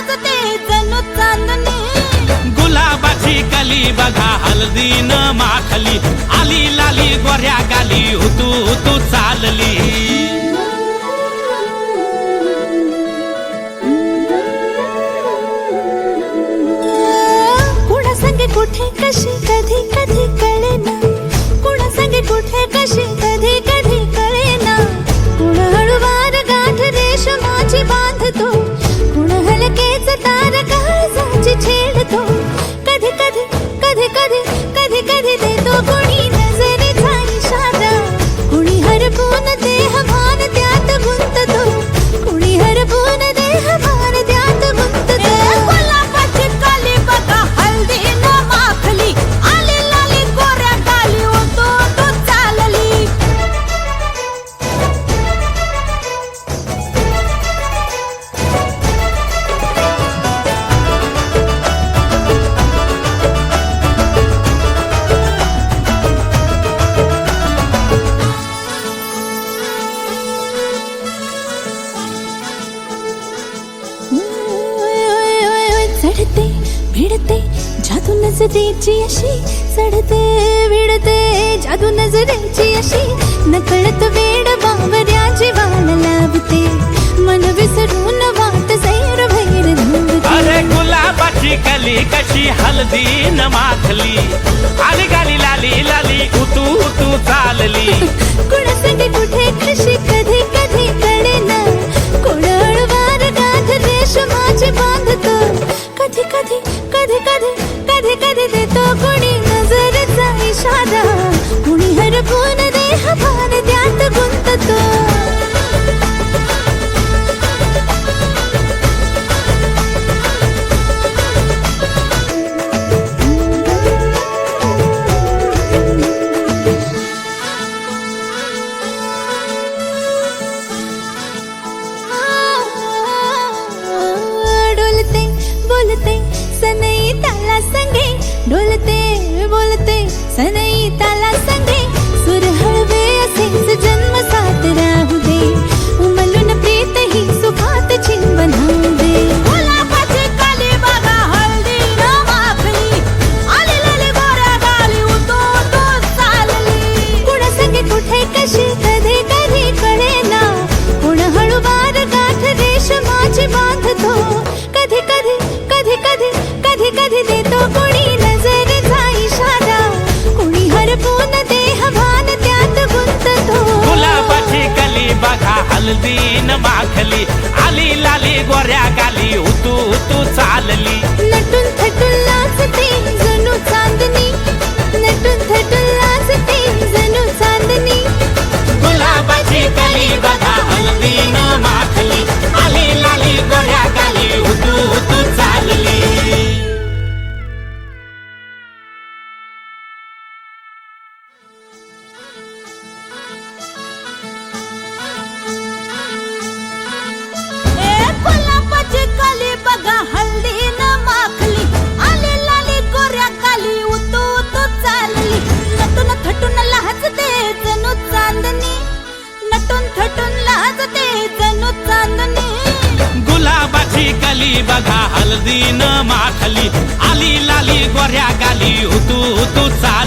लाजते जणू चांदणी। गुलाबाची कली बघा हळदीन माखली, आली लाली गोऱ्या गाली हुतू हुतू चालली। कुणा संगे कुठे कशी कधी कधी कळेना, कुणा संगे कुठे कशी कधी कधी कळेना। कुण हळूवार गाठ रेशमाची बांधतो, कुण हलकेच तार काळजाची छेडतो। कधी कधी कधी कधी कधी कधी देतो कुणी नजरेचा इशारा, कुणी हरपून देह भान त्यात गुंततो, कुणी हरपून देह भान त्यात गुंततो। गुलाबाची कली बघा हळदीन माखली, आली लाली गोऱ्या गाली उतू तू चालली। चढते भिडते जादू नजरेची अशी, चढते भिडते जादू नजरेची अशी। नकळत वेड बावऱ्याची वाल लाभते, मन विसरून वाट सैर भैर धुंदते। अरे गुलाबाची कली कशी हळदीन माखली, आली गाली लाली लाली उतू उतू चालली। कुणा संगे कुठे कशी कधी कधी कळेना, कुण हळूवार गाठ रेशमाची बांधतो। कधी कधी कधी कधी कधी कधी देतो कुणी नजरेचा इशारा, कुणी हरपून देह भान त्यात गुंततो। डोलते बोलते सनई ताला संगे, डोलते बोलते सनई ताला संगे। सुर हळवे असेच जन्म साथ राहू दे, उमलून प्रीत ही सुखात चिंबन होऊ दे। गुलाबाची कली बघा हळदीन माखली, आली लाली गोऱ्या गाली उतू तू चालली। कुणा संगे कुठे कशी कधी कधी कळेना, कुण हळूवार गाठ रेशमाची बांधतो। कधी कधी कधी कधी कधी कधी देतो कुणी नजरेचा इशारा, कुणी हरपून देह भान त्यात गुंततो। गुलाबाची कली बघा हळदीन माखली, आली लाली गोऱ्या गाली हुतू हुतू चालली। नटून थटून लाजते जणू चांदणी, नटून थटून लाजते जणू चांदणी। गुलाबाची कली बघा हळदीन माखली, आली लाली गोऱ्या गाली हुतू हुतू चालली। गुलाबाची कली बघा हळदीन माखली, आली लाली गोऱ्या गाली उतू तू चालली। नटून थटून लाजते जणू चांदणी, नटून थटून लाजते जणू चांदणी। गुलाबाची कली बघा हळदीन माखली, आली लाली गोऱ्या गाली हुतू हुतू चालली।